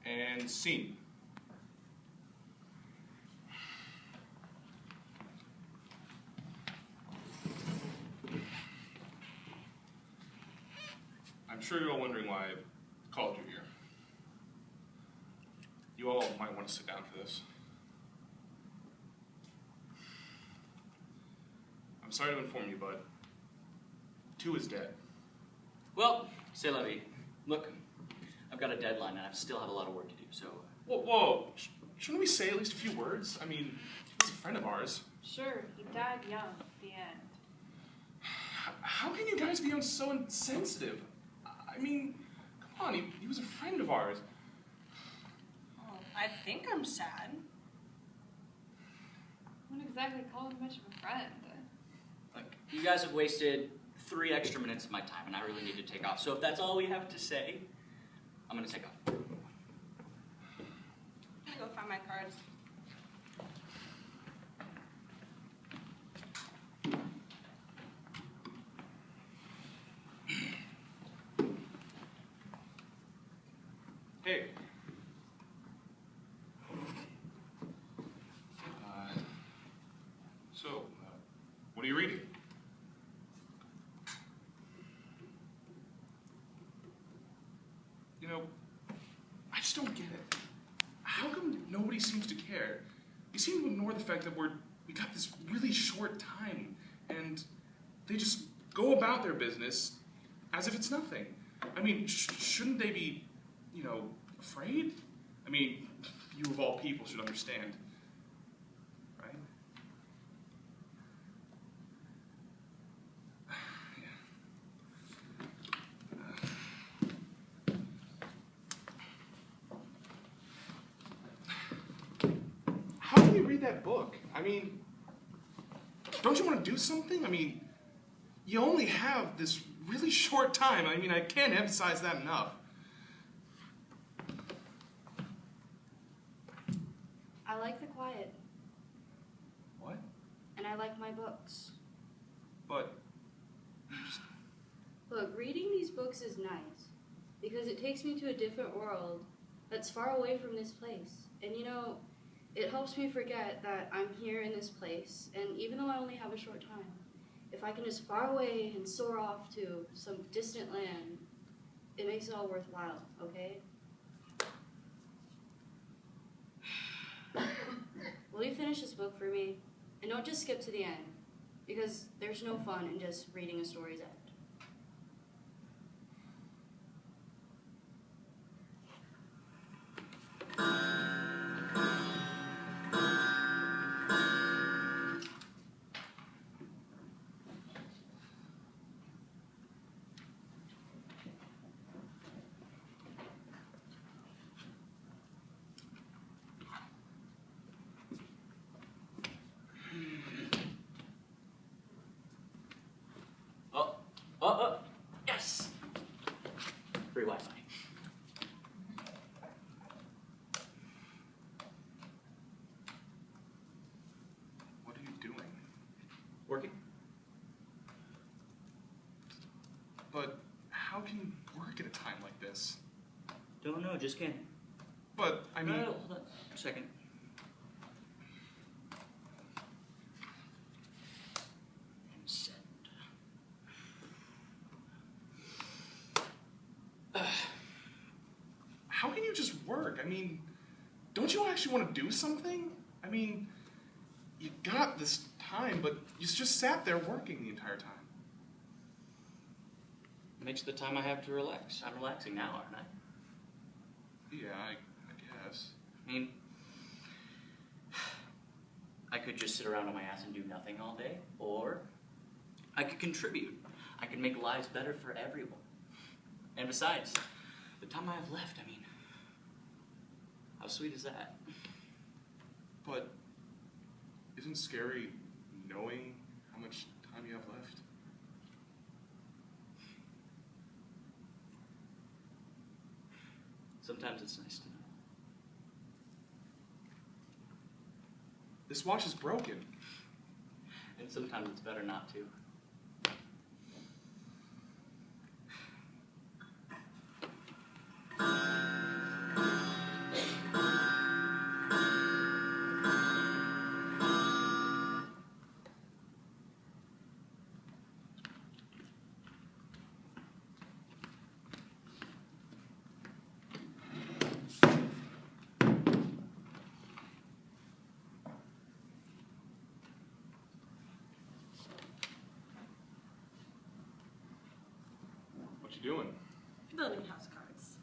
And scene. I'm sure you're all wondering why I've called you here. You all might want to sit down for this. I'm sorry to inform you, but 2 is dead. Well, c'est la vie. Look, I've got a deadline and I still have a lot of work to do, so... Whoa. Shouldn't we say at least a few words? I mean, he's a friend of ours. Sure, he died young at the end. How can you guys be so insensitive? I mean, come on, he was a friend of ours. Oh, I think I'm sad. I wouldn't exactly call him much of a friend. Look, you guys have wasted 3 extra minutes of my time, and I really need to take off. So if that's all we have to say, I'm going to take off. I'm gonna go find my cards. Hey. What are you reading? You know, I just don't get it. How come nobody seems to care? You seem to ignore the fact that we got this really short time, and they just go about their business as if it's nothing. I mean, shouldn't they be, afraid? I mean, you of all people should understand, right? How can you read that book? I mean, don't you want to do something? I mean, you only have this really short time. I mean, I can't emphasize that enough. I like the quiet. What? And I like my books. But... Look, reading these books is nice, because it takes me to a different world that's far away from this place. And it helps me forget that I'm here in this place, and even though I only have a short time, if I can just far away and soar off to some distant land, it makes it all worthwhile, okay? Will you finish this book for me? And don't just skip to the end, because there's no fun in just reading a story's end. Yes! Free Wi-Fi. What are you doing? Working? But how can you work at a time like this? Don't know, just can't. But, I mean... No, hold on a second. And send. How can you just work? I mean, don't you actually want to do something? I mean, you got this time, but you just sat there working the entire time. Makes the time I have to relax. I'm relaxing now, aren't I? Yeah, I guess. I mean, I could just sit around on my ass and do nothing all day, or I could contribute. I could make lives better for everyone. And besides, the time I have left, I mean, how sweet is that? But isn't it scary knowing how much time you have left? Sometimes it's nice to know. This watch is broken. And sometimes it's better not to. doing? Building a house of cards.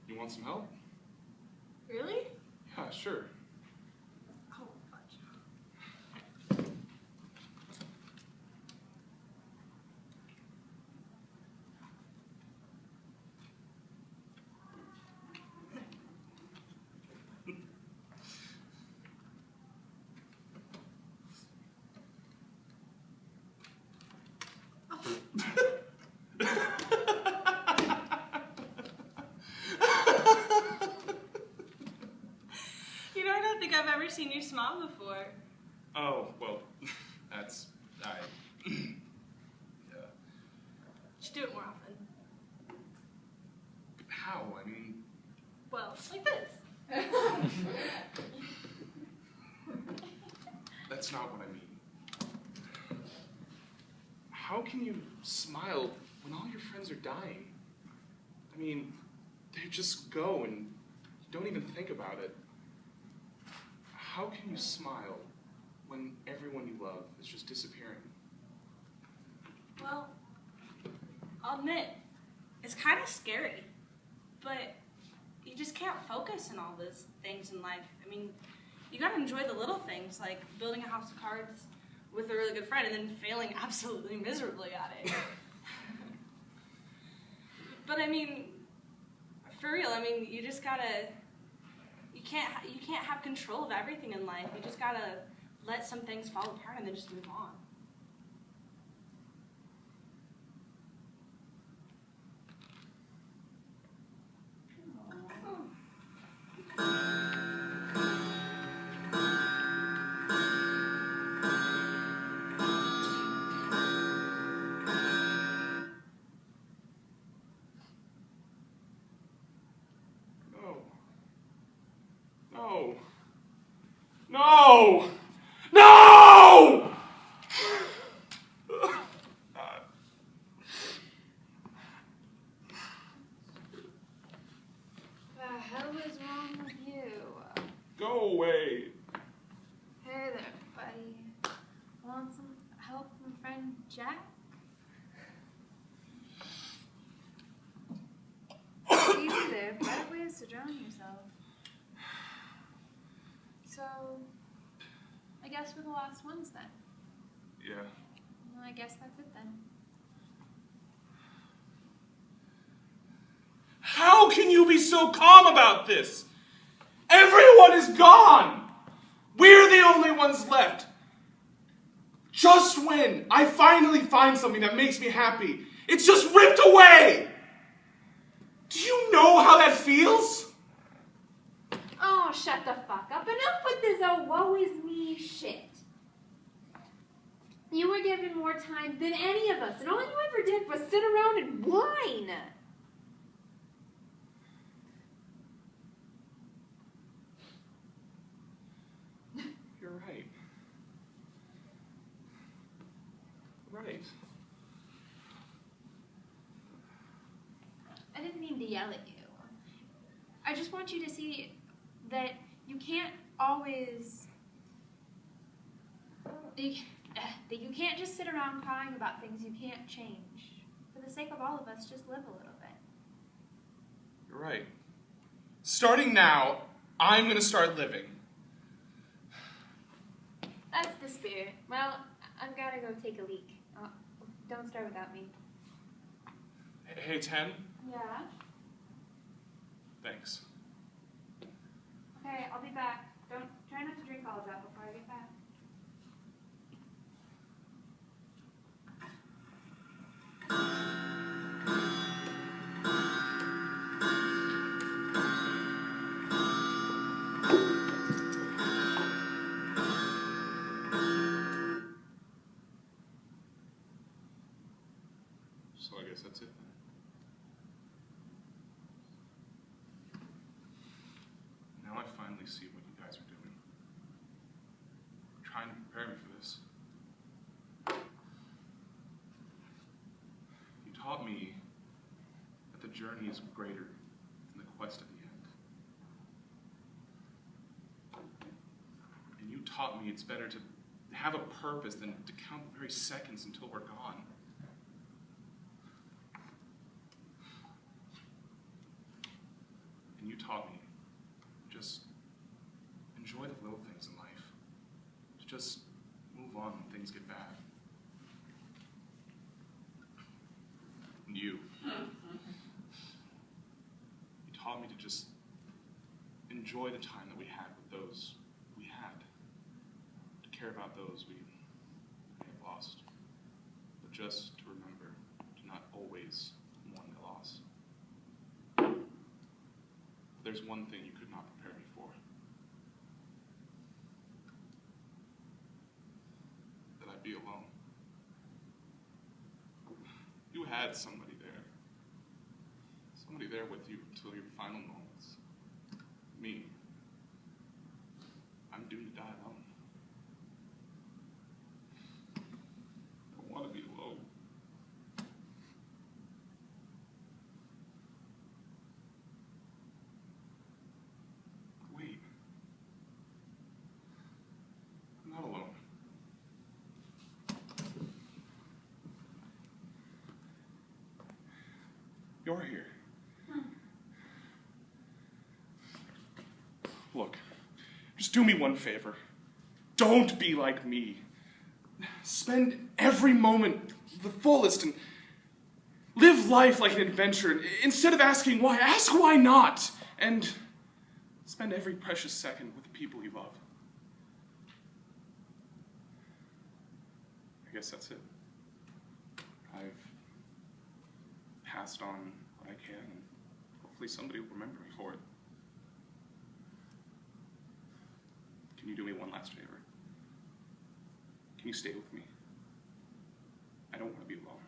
You want some help? Really? Yeah, sure. Oh, fudge. You know, I don't think I've ever seen you smile before. Oh, well, yeah. You should do it more often. How? I mean, Well, like this. that's not what I mean. How can you smile when all your friends are dying? I mean, they just go and you don't even think about it. How can you smile when everyone you love is just disappearing? Well, I'll admit, it's kind of scary, but you just can't focus on all those things in life. I mean, you gotta enjoy the little things, like building a house of cards with a really good friend and then failing absolutely miserably at it. But I mean, for real, I mean, you just gotta, you can't have control of everything in life. You just gotta let some things fall apart and then just move on. No. No! No! The hell is wrong with you? Go away. Hey there, buddy. Want some help from friend Jack? Easy there. Better ways to drown yourself. So, I guess we're the last ones then. Yeah. Well, I guess that's it then. How can you be so calm about this? Everyone is gone. We're the only ones left. Just when I finally find something that makes me happy, it's just ripped away. Do you know how that feels? Oh, shut the fuck up. Enough with this woe is me shit. You were given more time than any of us, and all you ever did was sit around and whine. You're right. Right. I didn't mean to yell at you. I just want you to see that you can't always... that you can't just sit around crying about things you can't change. For the sake of all of us, just live a little bit. You're right. Starting now, I'm going to start living. That's the spirit. Well, I've got to go take a leak. Don't start without me. Hey, Ten. Yeah? Thanks. Okay, I'll be back. Don't try not to drink all of that before I get back. So I guess that's it then. Now I finally see what you guys are doing. Trying to prepare me for this. You taught me that the journey is greater than the quest at the end. And you taught me it's better to have a purpose than to count the very seconds until we're gone. taught me, just enjoy the little things in life. Just move on when things get bad. And you taught me to just enjoy the time that we had with those we had, to care about those we may have lost, but just to remember to not always mourn the loss. There's one thing you could not prepare me for. That I'd be alone. You had somebody there with you until your final moments. Me, I'm doomed to die alone. I don't want to be alone. Wait. I'm not alone. You're here. Look, just do me one favor. Don't be like me. Spend every moment the fullest and live life like an adventure. Instead of asking why, ask why not. And spend every precious second with the people you love. I guess that's it. I've passed on what I can, and hopefully somebody will remember me for it. Can you do me one last favor? Can you stay with me? I don't want to be alone.